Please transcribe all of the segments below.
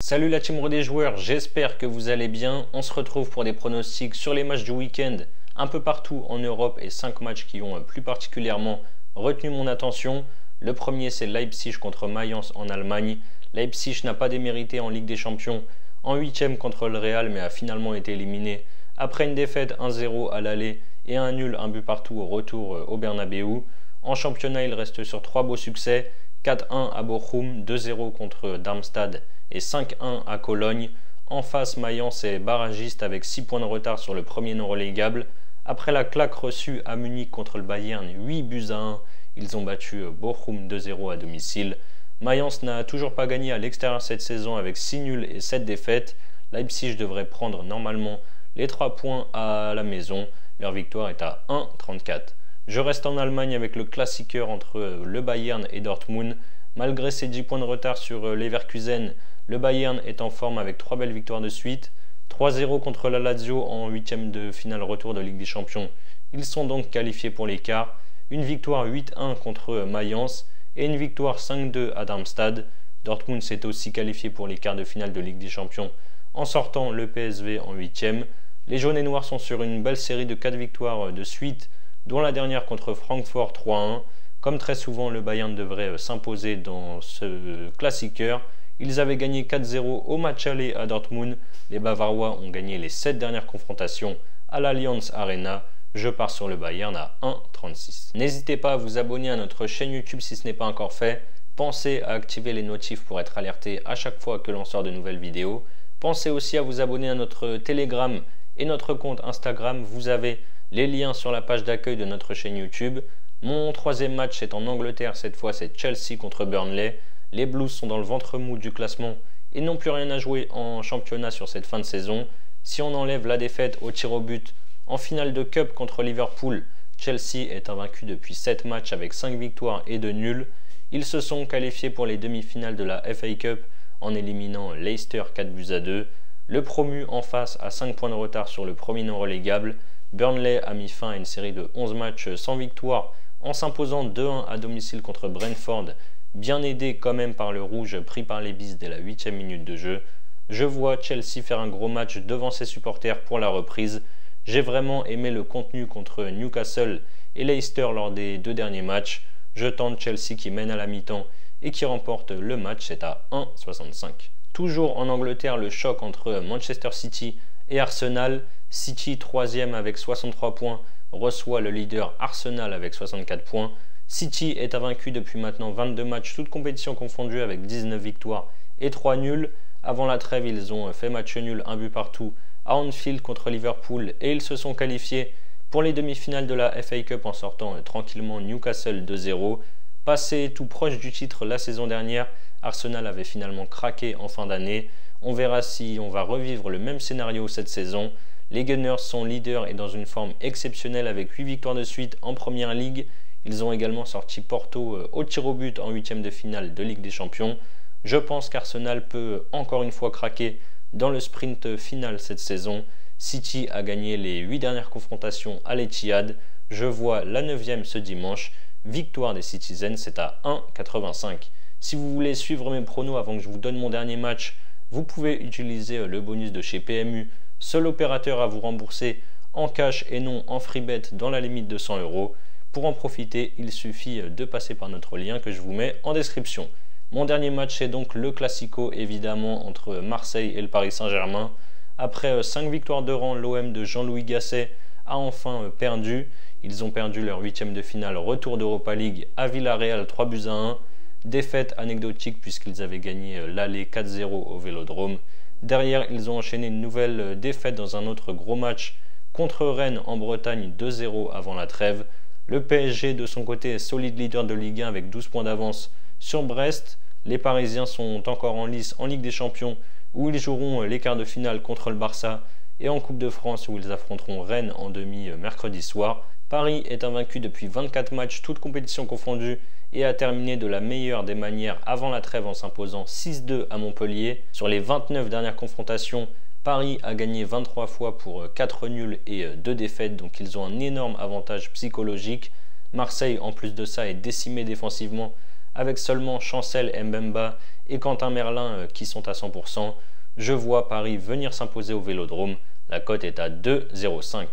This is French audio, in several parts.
Salut la team des joueurs, j'espère que vous allez bien. On se retrouve pour des pronostics sur les matchs du week-end un peu partout en Europe et 5 matchs qui ont plus particulièrement retenu mon attention. Le premier, c'est Leipzig contre Mayence en Allemagne. Leipzig n'a pas démérité en Ligue des Champions en 8e contre le Real, mais a finalement été éliminé après une défaite 1-0 à l'aller et un nul, un but partout au retour au Bernabeu. En championnat, il reste sur 3 beaux succès, 4-1 à Bochum, 2-0 contre Darmstadt et 5-1 à Cologne. En face, Mayence est barragiste avec 6 points de retard sur le premier non relégable. Après la claque reçue à Munich contre le Bayern, 8-1, ils ont battu Bochum 2-0 à domicile. Mayence n'a toujours pas gagné à l'extérieur cette saison avec 6 nuls et 7 défaites. Leipzig devrait prendre normalement les 3 points à la maison. Leur victoire est à 1,34. Je reste en Allemagne avec le classiqueur entre le Bayern et Dortmund. Malgré ses 10 points de retard sur Leverkusen, le Bayern est en forme avec 3 belles victoires de suite. 3-0 contre la Lazio en 8e de finale retour de Ligue des Champions. Ils sont donc qualifiés pour les quarts. Une victoire 8-1 contre Mayence et une victoire 5-2 à Darmstadt. Dortmund s'est aussi qualifié pour les quarts de finale de Ligue des Champions en sortant le PSV en 8e. Les jaunes et noirs sont sur une belle série de 4 victoires de suite, dont la dernière contre Francfort 3-1. Comme très souvent, le Bayern devrait s'imposer dans ce classiqueur. Ils avaient gagné 4-0 au match aller à Dortmund. Les Bavarois ont gagné les 7 dernières confrontations à l'Allianz Arena. Je pars sur le Bayern à 1,36. N'hésitez pas à vous abonner à notre chaîne YouTube si ce n'est pas encore fait. Pensez à activer les notifs pour être alerté à chaque fois que l'on sort de nouvelles vidéos. Pensez aussi à vous abonner à notre Telegram et notre compte Instagram. Vous avez les liens sur la page d'accueil de notre chaîne YouTube. Mon troisième match est en Angleterre, cette fois c'est Chelsea contre Burnley. Les Blues sont dans le ventre mou du classement et n'ont plus rien à jouer en championnat sur cette fin de saison. Si on enlève la défaite au tir au but en finale de Cup contre Liverpool, Chelsea est invaincu depuis 7 matchs avec 5 victoires et 2 nuls. Ils se sont qualifiés pour les demi-finales de la FA Cup en éliminant Leicester 4-2. Le promu en face a 5 points de retard sur le premier non relégable. Burnley a mis fin à une série de 11 matchs sans victoire en s'imposant 2-1 à domicile contre Brentford, bien aidé quand même par le rouge pris par les Bees dès la 8e minute de jeu. Je vois Chelsea faire un gros match devant ses supporters pour la reprise. J'ai vraiment aimé le contenu contre Newcastle et Leicester lors des 2 derniers matchs. Je tente Chelsea qui mène à la mi-temps et qui remporte le match, c'est à 1,65. Toujours en Angleterre, le choc entre Manchester City et Arsenal. City 3e avec 63 points reçoit le leader Arsenal avec 64 points. City est invaincu depuis maintenant 22 matchs, toutes compétitions confondues avec 19 victoires et 3 nuls. Avant la trêve, ils ont fait match nul, un but partout à Anfield contre Liverpool et ils se sont qualifiés pour les demi-finales de la FA Cup en sortant tranquillement Newcastle 2-0. Passé tout proche du titre la saison dernière, Arsenal avait finalement craqué en fin d'année. On verra si on va revivre le même scénario cette saison. Les Gunners sont leaders et dans une forme exceptionnelle avec 8 victoires de suite en Première Ligue. Ils ont également sorti Porto au tir au but en 8e de finale de Ligue des Champions. Je pense qu'Arsenal peut encore une fois craquer dans le sprint final cette saison. City a gagné les 8 dernières confrontations à l'Etihad. Je vois la 9e ce dimanche. Victoire des Citizens, c'est à 1,85. Si vous voulez suivre mes pronos avant que je vous donne mon dernier match, vous pouvez utiliser le bonus de chez PMU. Seul opérateur à vous rembourser en cash et non en free bet dans la limite de 100 €. Pour en profiter, il suffit de passer par notre lien que je vous mets en description. Mon dernier match est donc le Classico évidemment entre Marseille et le Paris Saint-Germain. Après 5 victoires de rang, l'OM de Jean-Louis Gasset a enfin perdu. Ils ont perdu leur 8e de finale retour d'Europa League à Villarreal 3-1. Défaite anecdotique puisqu'ils avaient gagné l'aller 4-0 au Vélodrome. Derrière, ils ont enchaîné une nouvelle défaite dans un autre gros match contre Rennes en Bretagne 2-0 avant la trêve. Le PSG de son côté est solide leader de Ligue 1 avec 12 points d'avance sur Brest. Les Parisiens sont encore en lice en Ligue des Champions où ils joueront les quarts de finale contre le Barça et en Coupe de France où ils affronteront Rennes en demi mercredi soir. Paris est invaincu depuis 24 matchs, toutes compétitions confondues, et a terminé de la meilleure des manières avant la trêve en s'imposant 6-2 à Montpellier. Sur les 29 dernières confrontations, Paris a gagné 23 fois pour 4 nuls et 2 défaites, donc ils ont un énorme avantage psychologique. Marseille, en plus de ça, est décimé défensivement avec seulement Chancel Mbemba et Quentin Merlin qui sont à 100%, je vois Paris venir s'imposer au Vélodrome. La cote est à 2,05.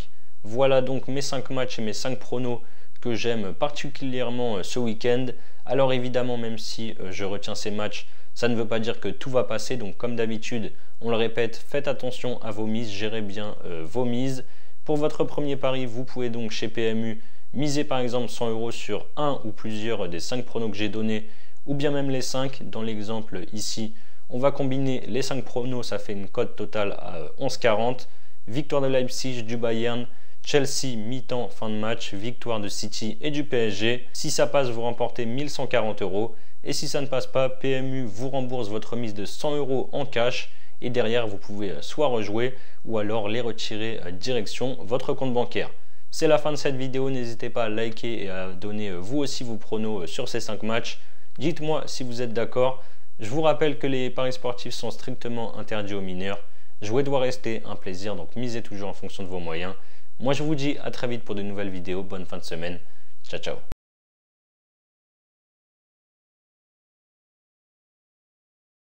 Voilà donc mes 5 matchs et mes 5 pronos que j'aime particulièrement ce week-end. Alors évidemment, même si je retiens ces matchs, ça ne veut pas dire que tout va passer. Donc comme d'habitude, on le répète, faites attention à vos mises, gérez bien vos mises. Pour votre premier pari, vous pouvez donc chez PMU miser par exemple 100 € sur un ou plusieurs des 5 pronos que j'ai donnés, ou bien même les 5. Dans l'exemple ici, on va combiner les 5 pronos, ça fait une cote totale à 11,40. Victoire de Leipzig, du Bayern, Chelsea mi-temps, fin de match, victoire de City et du PSG. Si ça passe, vous remportez 1140 €. Et si ça ne passe pas, PMU vous rembourse votre mise de 100 € en cash. Et derrière, vous pouvez soit rejouer ou alors les retirer direction votre compte bancaire. C'est la fin de cette vidéo. N'hésitez pas à liker et à donner vous aussi vos pronos sur ces 5 matchs. Dites-moi si vous êtes d'accord. Je vous rappelle que les paris sportifs sont strictement interdits aux mineurs. Jouer doit rester un plaisir, donc misez toujours en fonction de vos moyens. Moi je vous dis à très vite pour de nouvelles vidéos. Bonne fin de semaine. Ciao ciao.